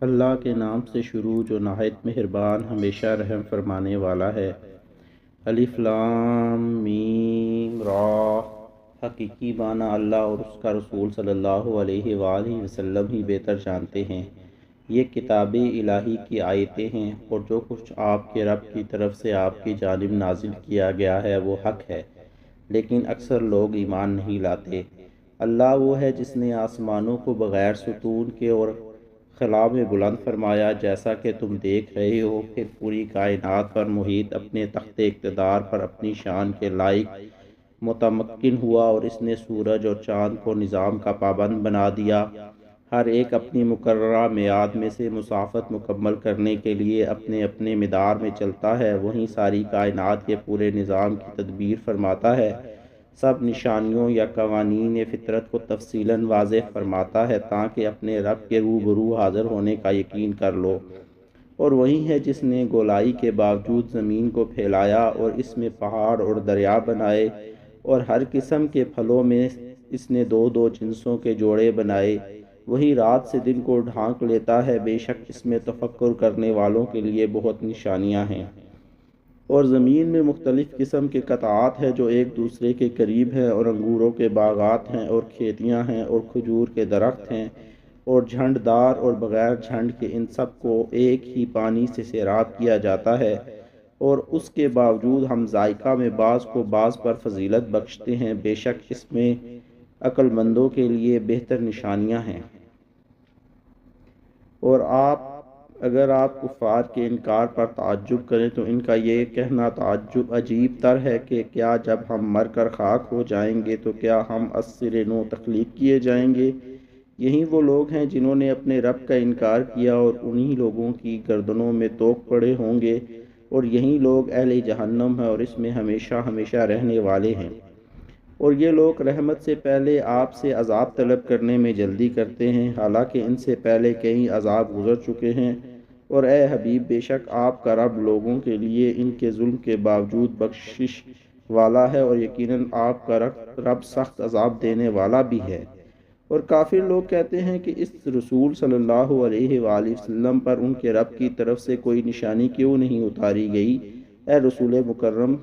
اللہ کے نام سے شروع جو نہایت مہربان ہمیشہ رحم فرمانے والا ہے۔ الف لام میم را۔ حقیقی معنی اللہ اور اس کا رسول صلی اللہ علیہ وآلہ وسلم ہی بہتر جانتے ہیں۔ یہ کتاب الہی کی آیتیں ہیں اور جو کچھ آپ کے رب کی طرف سے آپ کی جانب نازل کیا گیا ہے وہ حق ہے، لیکن اکثر لوگ ایمان نہیں لاتے۔ اللہ وہ ہے جس نے آسمانوں کو بغیر ستون کے اور خلا میں بلند فرمایا، جیسا کہ تم دیکھ رہے ہو، پھر پوری کائنات پر محیط اپنے تخت اقتدار پر اپنی شان کے لائق متمکن ہوا، اور اس نے سورج اور چاند کو نظام کا پابند بنا دیا۔ ہر ایک اپنی مقررہ میعاد میں سے مسافت مکمل کرنے کے لیے اپنے اپنے مدار میں چلتا ہے، وہیں ساری کائنات کے پورے نظام کی تدبیر فرماتا ہے، سب نشانیوں یا قوانین فطرت کو تفصیلاً واضح فرماتا ہے تاکہ اپنے رب کے روبرو حاضر ہونے کا یقین کر لو۔ اور وہی ہے جس نے گولائی کے باوجود زمین کو پھیلایا اور اس میں پہاڑ اور دریا بنائے، اور ہر قسم کے پھلوں میں اس نے دو دو جنسوں کے جوڑے بنائے۔ وہی رات سے دن کو ڈھانک لیتا ہے، بے شک اس میں تفکر کرنے والوں کے لیے بہت نشانیاں ہیں۔ اور زمین میں مختلف قسم کے قطعات ہیں جو ایک دوسرے کے قریب ہیں، اور انگوروں کے باغات ہیں اور کھیتیاں ہیں اور کھجور کے درخت ہیں، اور جھنڈ دار اور بغیر جھنڈ کے، ان سب کو ایک ہی پانی سے سیراب کیا جاتا ہے، اور اس کے باوجود ہم ذائقہ میں بعض کو بعض پر فضیلت بخشتے ہیں، بے شک اس میں عقل مندوں کے لیے بہتر نشانیاں ہیں۔ اور اگر آپ کفار کے انکار پر تعجب کریں تو ان کا یہ کہنا تعجب عجیب تر ہے کہ کیا جب ہم مر کر خاک ہو جائیں گے تو کیا ہم از سر نو تخلیق کیے جائیں گے؟ یہی وہ لوگ ہیں جنہوں نے اپنے رب کا انکار کیا، اور انہی لوگوں کی گردنوں میں توق پڑے ہوں گے، اور یہی لوگ اہل جہنم ہیں اور اس میں ہمیشہ ہمیشہ رہنے والے ہیں۔ اور یہ لوگ رحمت سے پہلے آپ سے عذاب طلب کرنے میں جلدی کرتے ہیں، حالانکہ ان سے پہلے کئی عذاب گزر چکے ہیں، اور اے حبیب بے شک آپ کا رب لوگوں کے لیے ان کے ظلم کے باوجود بخشش والا ہے، اور یقیناً آپ کا رب سخت عذاب دینے والا بھی ہے۔ اور کافر لوگ کہتے ہیں کہ اس رسول صلی اللہ علیہ وآلہ وسلم پر ان کے رب کی طرف سے کوئی نشانی کیوں نہیں اتاری گئی؟ اے رسول مکرم،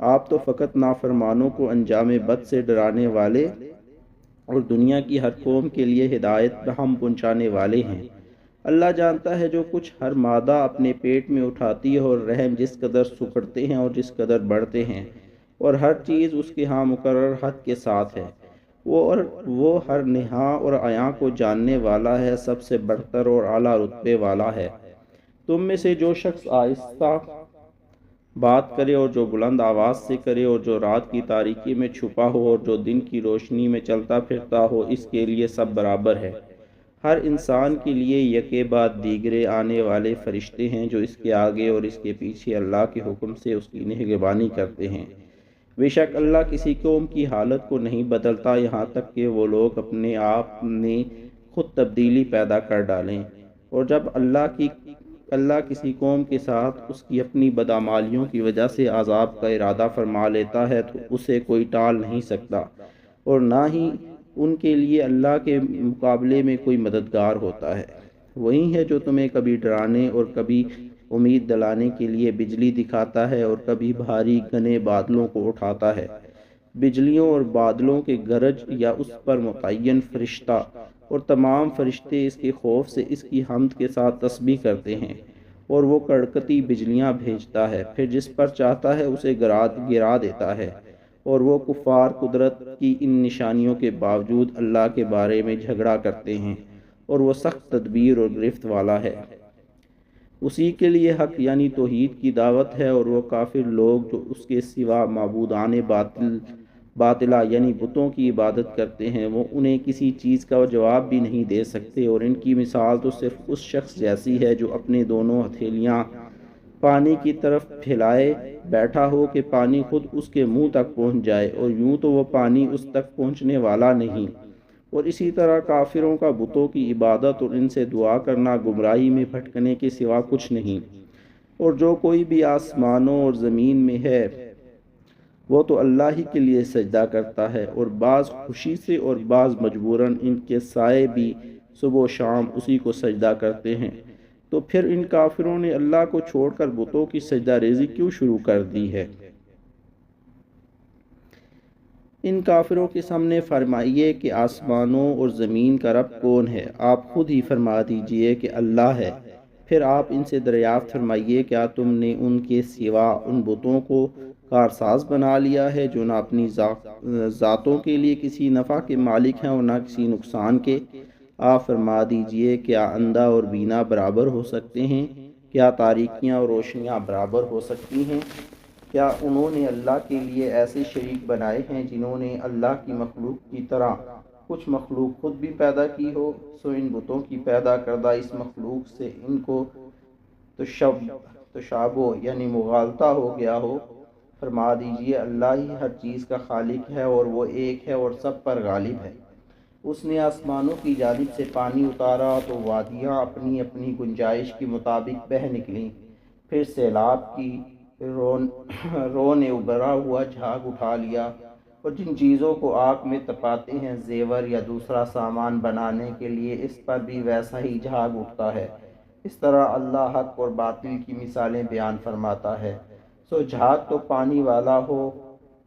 آپ تو فقط نافرمانوں کو انجام بد سے ڈرانے والے اور دنیا کی ہر قوم کے لیے ہدایت ہم پہنچانے والے ہیں۔ اللہ جانتا ہے جو کچھ ہر مادہ اپنے پیٹ میں اٹھاتی ہے، اور رحم جس قدر سکڑتے ہیں اور جس قدر بڑھتے ہیں، اور ہر چیز اس کے ہاں مقرر حد کے ساتھ ہے۔ وہ ہر نہاں اور عیاں کو جاننے والا ہے، سب سے برتر اور اعلیٰ رتبے والا ہے۔ تم میں سے جو شخص آہستہ بات کرے اور جو بلند آواز سے کرے، اور جو رات کی تاریکی میں چھپا ہو اور جو دن کی روشنی میں چلتا پھرتا ہو، اس کے لیے سب برابر ہے۔ ہر انسان کے لیے یکے بعد دیگرے آنے والے فرشتے ہیں جو اس کے آگے اور اس کے پیچھے اللہ کے حکم سے اس کی نگہبانی کرتے ہیں۔ بے شک اللہ کسی قوم کی حالت کو نہیں بدلتا یہاں تک کہ وہ لوگ اپنے آپ میں خود تبدیلی پیدا کر ڈالیں، اور جب اللہ کسی قوم کے ساتھ اس کی اپنی بدعمالیوں کی وجہ سے عذاب کا ارادہ فرما لیتا ہے تو اسے کوئی ٹال نہیں سکتا، اور نہ ہی ان کے لیے اللہ کے مقابلے میں کوئی مددگار ہوتا ہے۔ وہی ہے جو تمہیں کبھی ڈرانے اور کبھی امید دلانے کے لیے بجلی دکھاتا ہے، اور کبھی بھاری گھنے بادلوں کو اٹھاتا ہے۔ بجلیوں اور بادلوں کے گرج یا اس پر متعین فرشتہ اور تمام فرشتے اس کے خوف سے اس کی حمد کے ساتھ تسبیح کرتے ہیں، اور وہ کڑکتی بجلیاں بھیجتا ہے، پھر جس پر چاہتا ہے اسے گرا دیتا ہے۔ اور وہ کفار قدرت کی ان نشانیوں کے باوجود اللہ کے بارے میں جھگڑا کرتے ہیں، اور وہ سخت تدبیر اور گرفت والا ہے۔ اسی کے لیے حق یعنی توحید کی دعوت ہے، اور وہ کافر لوگ جو اس کے سوا معبودان باطلہ یعنی بتوں کی عبادت کرتے ہیں، وہ انہیں کسی چیز کا جواب بھی نہیں دے سکتے، اور ان کی مثال تو صرف اس شخص جیسی ہے جو اپنے دونوں ہتھیلیاں پانی کی طرف پھیلائے بیٹھا ہو کہ پانی خود اس کے منہ تک پہنچ جائے، اور یوں تو وہ پانی اس تک پہنچنے والا نہیں۔ اور اسی طرح کافروں کا بتوں کی عبادت اور ان سے دعا کرنا گمراہی میں بھٹکنے کے سوا کچھ نہیں۔ اور جو کوئی بھی آسمانوں اور زمین میں ہے وہ تو اللہ ہی کے لیے سجدہ کرتا ہے، اور بعض خوشی سے اور بعض مجبوراً ان کے سائے بھی صبح و شام اسی کو سجدہ کرتے ہیں، تو پھر ان کافروں نے اللہ کو چھوڑ کر بتوں کی سجدہ ریزی کیوں شروع کر دی ہے؟ ان کافروں کے سامنے فرمائیے کہ آسمانوں اور زمین کا رب کون ہے؟ آپ خود ہی فرما دیجئے کہ اللہ ہے۔ پھر آپ ان سے دریافت فرمائیے، کیا تم نے ان کے سوا ان بتوں کو کارساز بنا لیا ہے جو نہ اپنی ذاتوں کے لیے کسی نفع کے مالک ہیں اور نہ کسی نقصان کے؟ آپ فرما دیجئے، کیا اندھا اور بینا برابر ہو سکتے ہیں؟ کیا تاریکیاں اور روشنیاں برابر ہو سکتی ہیں؟ کیا انہوں نے اللہ کے لیے ایسے شریک بنائے ہیں جنہوں نے اللہ کی مخلوق کی طرح کچھ مخلوق خود بھی پیدا کی ہو؟ سو ان بتوں کی پیدا کردہ اس مخلوق سے ان کو تشابہ یعنی مغالطہ ہو گیا ہو۔ فرما دیجئے اللہ ہی ہر چیز کا خالق ہے اور وہ ایک ہے اور سب پر غالب ہے۔ اس نے آسمانوں کی جانب سے پانی اتارا تو وادیاں اپنی اپنی گنجائش کے مطابق بہہ نکلیں، پھر سیلاب کی رو نے ابھرا ہوا جھاگ اٹھا لیا، اور جن چیزوں کو آگ میں تپاتے ہیں زیور یا دوسرا سامان بنانے کے لیے، اس پر بھی ویسا ہی جھاگ اٹھتا ہے۔ اس طرح اللہ حق اور باطل کی مثالیں بیان فرماتا ہے۔ سو جھاگ تو پانی والا ہو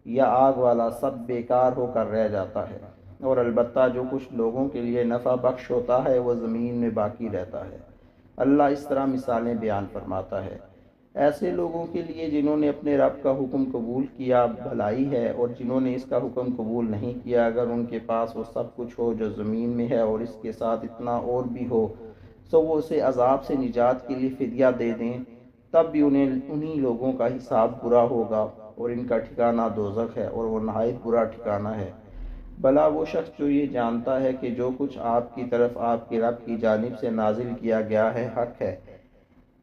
یا آگ والا، سب بیکار ہو کر رہ جاتا ہے، اور البتہ جو کچھ لوگوں کے لیے نفع بخش ہوتا ہے وہ زمین میں باقی رہتا ہے۔ اللہ اس طرح مثالیں بیان فرماتا ہے۔ ایسے لوگوں کے لیے جنہوں نے اپنے رب کا حکم قبول کیا بھلائی ہے، اور جنہوں نے اس کا حکم قبول نہیں کیا، اگر ان کے پاس وہ سب کچھ ہو جو زمین میں ہے اور اس کے ساتھ اتنا اور بھی ہو، سو وہ اسے عذاب سے نجات کے لیے فدیہ دے دیں، تب بھی انہی لوگوں کا حساب برا ہوگا، اور ان کا ٹھکانہ دوزخ ہے، اور وہ نہایت برا ٹھکانہ ہے۔ بھلا وہ شخص جو یہ جانتا ہے کہ جو کچھ آپ کی طرف آپ کے رب کی جانب سے نازل کیا گیا ہے حق ہے،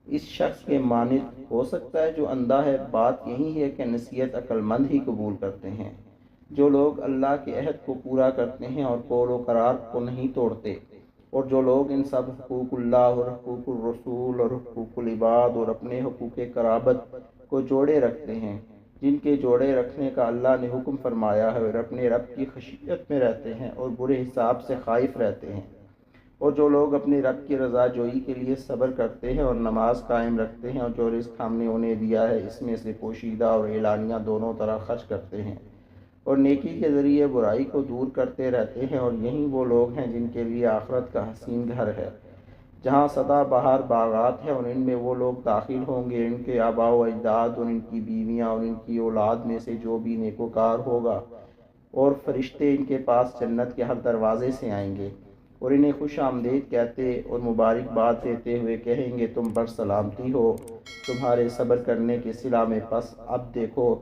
اس شخص کے مانند ہو سکتا ہے جو اندھا ہے؟ بات یہی ہے کہ نصیحت عقل مند ہی قبول کرتے ہیں۔ جو لوگ اللہ کے عہد کو پورا کرتے ہیں اور قول و قرار کو نہیں توڑتے، اور جو لوگ ان سب حقوق اللہ اور حقوق الرسول اور حقوق العباد اور اپنے حقوق قرابت کو جوڑے رکھتے ہیں، جن کے جوڑے رکھنے کا اللہ نے حکم فرمایا ہے، اور اپنے رب کی خشیت میں رہتے ہیں اور برے حساب سے خائف رہتے ہیں، اور جو لوگ اپنے رب کی رضا جوئی کے لیے صبر کرتے ہیں اور نماز قائم رکھتے ہیں، اور جو رزق ہم نے انہیں دیا ہے اس میں سے پوشیدہ اور اعلانیہ دونوں طرح خرچ کرتے ہیں، اور نیکی کے ذریعے برائی کو دور کرتے رہتے ہیں، اور یہی وہ لوگ ہیں جن کے لیے آخرت کا حسین گھر ہے، جہاں سدا بہار باغات ہیں، اور ان میں وہ لوگ داخل ہوں گے، ان کے آباء و اجداد اور ان کی بیویاں اور ان کی اولاد میں سے جو بھی نیکوکار ہوگا، اور فرشتے ان کے پاس جنت کے ہر دروازے سے آئیں گے، اور انہیں خوش آمدید کہتے اور مبارکباد دیتے ہوئے کہیں گے، تم پر سلامتی ہو تمہارے صبر کرنے کے صلہ میں، پس اب دیکھو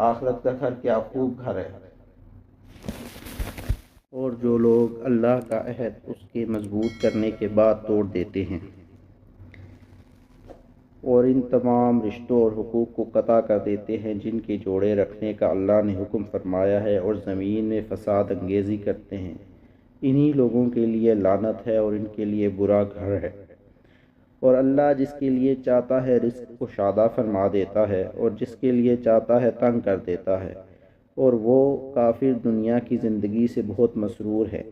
آخرت کا گھر کیا خوب گھر ہے۔ اور جو لوگ اللہ کا عہد اس کے مضبوط کرنے کے بعد توڑ دیتے ہیں اور ان تمام رشتوں اور حقوق کو قطع کر دیتے ہیں جن کے جوڑے رکھنے کا اللہ نے حکم فرمایا ہے، اور زمین میں فساد انگیزی کرتے ہیں، انہی لوگوں کے لیے لعنت ہے اور ان کے لیے برا گھر ہے۔ اور اللہ جس کے لیے چاہتا ہے رزق کو شادہ فرما دیتا ہے، اور جس کے لیے چاہتا ہے تنگ کر دیتا ہے، اور وہ کافر دنیا کی زندگی سے بہت مسرور ہے،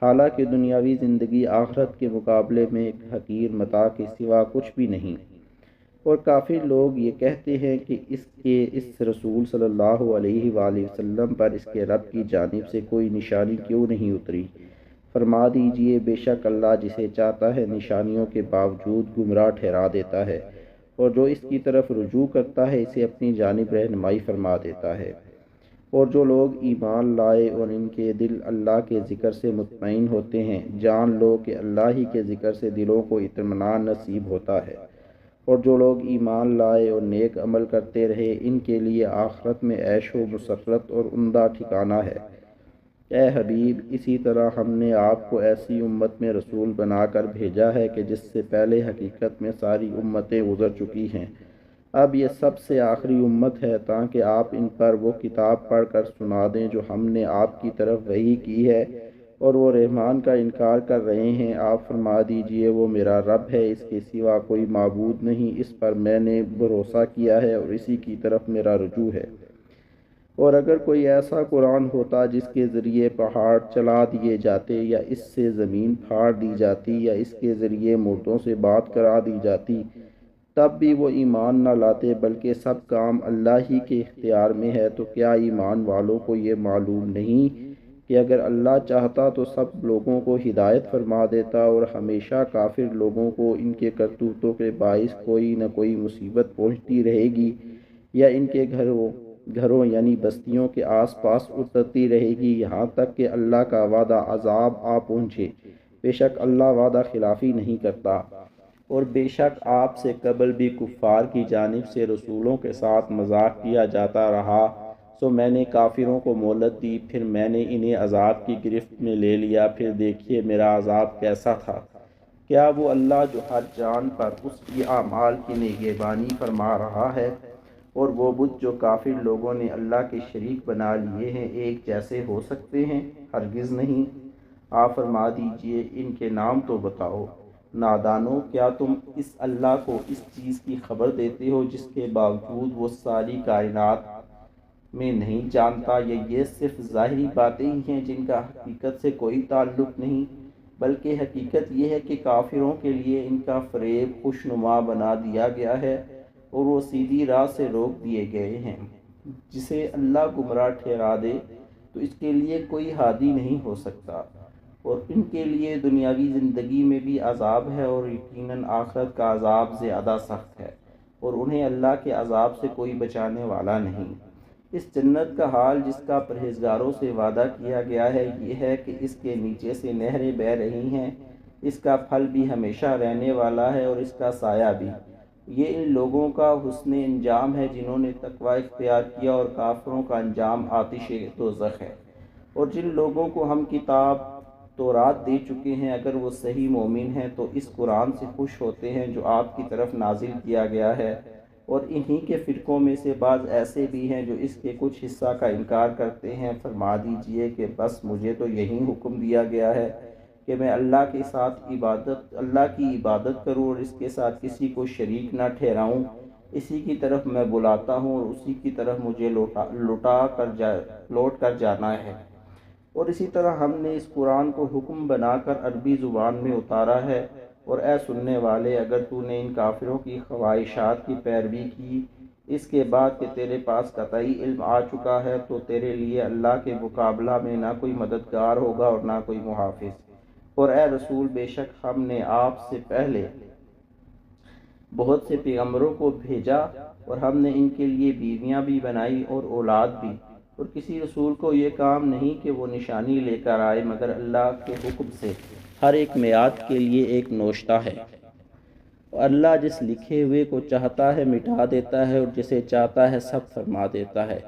حالانکہ دنیاوی زندگی آخرت کے مقابلے میں ایک حقیر متاع کے سوا کچھ بھی نہیں۔ اور کافر لوگ یہ کہتے ہیں کہ اس رسول صلی اللہ علیہ وآلہ وسلم پر اس کے رب کی جانب سے کوئی نشانی کیوں نہیں اتری؟ فرما دیجئے، بے شک اللہ جسے چاہتا ہے نشانیوں کے باوجود گمراہ ٹھہرا دیتا ہے، اور جو اس کی طرف رجوع کرتا ہے اسے اپنی جانب رہنمائی فرما دیتا ہے۔ اور جو لوگ ایمان لائے اور ان کے دل اللہ کے ذکر سے مطمئن ہوتے ہیں، جان لو کہ اللہ ہی کے ذکر سے دلوں کو اطمینان نصیب ہوتا ہے۔ اور جو لوگ ایمان لائے اور نیک عمل کرتے رہے، ان کے لیے آخرت میں عیش و مسرت اور عمدہ ٹھکانہ ہے۔ اے حبیب، اسی طرح ہم نے آپ کو ایسی امت میں رسول بنا کر بھیجا ہے کہ جس سے پہلے حقیقت میں ساری امتیں گزر چکی ہیں، اب یہ سب سے آخری امت ہے، تاکہ آپ ان پر وہ کتاب پڑھ کر سنا دیں جو ہم نے آپ کی طرف وحی کی ہے، اور وہ رحمان کا انکار کر رہے ہیں۔ آپ فرما دیجئے، وہ میرا رب ہے، اس کے سوا کوئی معبود نہیں، اس پر میں نے بھروسہ کیا ہے اور اسی کی طرف میرا رجوع ہے۔ اور اگر کوئی ایسا قرآن ہوتا جس کے ذریعے پہاڑ چلا دیے جاتے، یا اس سے زمین پھاڑ دی جاتی، یا اس کے ذریعے مردوں سے بات کرا دی جاتی، تب بھی وہ ایمان نہ لاتے، بلکہ سب کام اللہ ہی کے اختیار میں ہے، تو کیا ایمان والوں کو یہ معلوم نہیں کہ اگر اللہ چاہتا تو سب لوگوں کو ہدایت فرما دیتا، اور ہمیشہ کافر لوگوں کو ان کے کرتوتوں کے باعث کوئی نہ کوئی مصیبت پہنچتی رہے گی، یا ان کے گھروں یعنی بستیوں کے آس پاس اترتی رہے گی، یہاں تک کہ اللہ کا وعدہ عذاب آ پہنچے۔ بے شک اللہ وعدہ خلافی نہیں کرتا، اور بے شک آپ سے قبل بھی کفار کی جانب سے رسولوں کے ساتھ مذاق کیا جاتا رہا، سو میں نے کافروں کو مہلت دی، پھر میں نے انہیں عذاب کی گرفت میں لے لیا، پھر دیکھیے میرا عذاب کیسا تھا۔ کیا وہ اللہ جو ہر جان پر اس کی اعمال کی نگہبانی فرما رہا ہے، اور وہ بت جو کافر لوگوں نے اللہ کے شریک بنا لیے ہیں، ایک جیسے ہو سکتے ہیں؟ ہرگز نہیں۔ آپ فرما دیجئے ان کے نام تو بتاؤ۔ نادانو، کیا تم اس اللہ کو اس چیز کی خبر دیتے ہو جس کے باوجود وہ ساری کائنات میں نہیں جانتا، یا یہ صرف ظاہری باتیں ہی ہیں جن کا حقیقت سے کوئی تعلق نہیں؟ بلکہ حقیقت یہ ہے کہ کافروں کے لیے ان کا فریب خوشنما بنا دیا گیا ہے، اور وہ سیدھی راہ سے روک دیے گئے ہیں۔ جسے اللہ گمراہ ٹھہرا دے تو اس کے لیے کوئی ہادی نہیں ہو سکتا، اور ان کے لیے دنیاوی زندگی میں بھی عذاب ہے، اور یقیناً آخرت کا عذاب زیادہ سخت ہے، اور انہیں اللہ کے عذاب سے کوئی بچانے والا نہیں۔ اس جنت کا حال جس کا پرہیزگاروں سے وعدہ کیا گیا ہے یہ ہے کہ اس کے نیچے سے نہریں بہہ رہی ہیں، اس کا پھل بھی ہمیشہ رہنے والا ہے، اور اس کا سایہ بھی۔ یہ ان لوگوں کا حسن انجام ہے جنہوں نے تقوی اختیار کیا، اور کافروں کا انجام آتش دوزخ ہے۔ اور جن لوگوں کو ہم کتاب تورات دے چکے ہیں، اگر وہ صحیح مومن ہیں تو اس قرآن سے خوش ہوتے ہیں جو آپ کی طرف نازل کیا گیا ہے، اور انہی کے فرقوں میں سے بعض ایسے بھی ہیں جو اس کے کچھ حصہ کا انکار کرتے ہیں۔ فرما دیجئے کہ بس مجھے تو یہی حکم دیا گیا ہے کہ میں اللہ کی عبادت کروں، اور اس کے ساتھ کسی کو شریک نہ ٹھہراؤں۔ اسی کی طرف میں بلاتا ہوں، اور اسی کی طرف مجھے لوٹ کر جانا ہے۔ اور اسی طرح ہم نے اس قرآن کو حکم بنا کر عربی زبان میں اتارا ہے۔ اور اے سننے والے، اگر تو نے ان کافروں کی خواہشات کی پیروی کی اس کے بعد کہ تیرے پاس قطعی علم آ چکا ہے، تو تیرے لیے اللہ کے مقابلہ میں نہ کوئی مددگار ہوگا اور نہ کوئی محافظ۔ اور اے رسول، بے شک ہم نے آپ سے پہلے بہت سے پیغمبروں کو بھیجا، اور ہم نے ان کے لیے بیویاں بھی بنائی اور اولاد بھی، اور کسی رسول کو یہ کام نہیں کہ وہ نشانی لے کر آئے مگر اللہ کے حکم سے۔ ہر ایک میعاد کے لیے ایک نوشتہ ہے، اور اللہ جس لکھے ہوئے کو چاہتا ہے مٹا دیتا ہے، اور جسے چاہتا ہے سب فرما دیتا ہے۔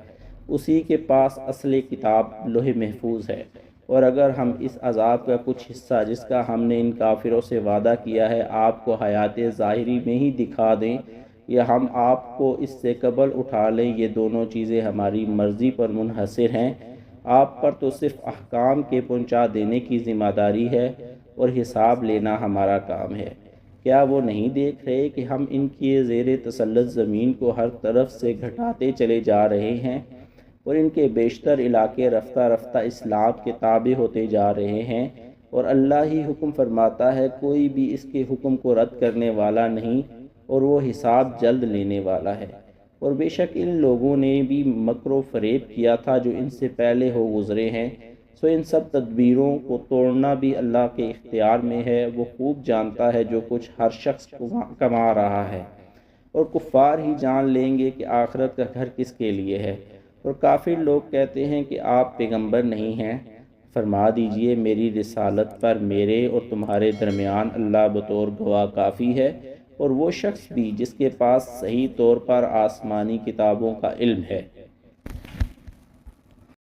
اسی کے پاس اصل کتاب لوح محفوظ ہے۔ اور اگر ہم اس عذاب کا کچھ حصہ جس کا ہم نے ان کافروں سے وعدہ کیا ہے آپ کو حیات ظاہری میں ہی دکھا دیں، یا ہم آپ کو اس سے قبل اٹھا لیں، یہ دونوں چیزیں ہماری مرضی پر منحصر ہیں۔ آپ پر تو صرف احکام کے پہنچا دینے کی ذمہ داری ہے، اور حساب لینا ہمارا کام ہے۔ کیا وہ نہیں دیکھ رہے کہ ہم ان کی زیر تسلط زمین کو ہر طرف سے گھٹاتے چلے جا رہے ہیں، اور ان کے بیشتر علاقے رفتہ رفتہ اسلام کے تابع ہوتے جا رہے ہیں، اور اللہ ہی حکم فرماتا ہے، کوئی بھی اس کے حکم کو رد کرنے والا نہیں، اور وہ حساب جلد لینے والا ہے۔ اور بے شک ان لوگوں نے بھی مکر و فریب کیا تھا جو ان سے پہلے ہو گزرے ہیں، سو ان سب تدبیروں کو توڑنا بھی اللہ کے اختیار میں ہے۔ وہ خوب جانتا ہے جو کچھ ہر شخص کما رہا ہے، اور کفار ہی جان لیں گے کہ آخرت کا گھر کس کے لیے ہے۔ اور کافر لوگ کہتے ہیں کہ آپ پیغمبر نہیں ہیں۔ فرما دیجئے میری رسالت پر میرے اور تمہارے درمیان اللہ بطور گواہ کافی ہے، اور وہ شخص بھی جس کے پاس صحیح طور پر آسمانی کتابوں کا علم ہے۔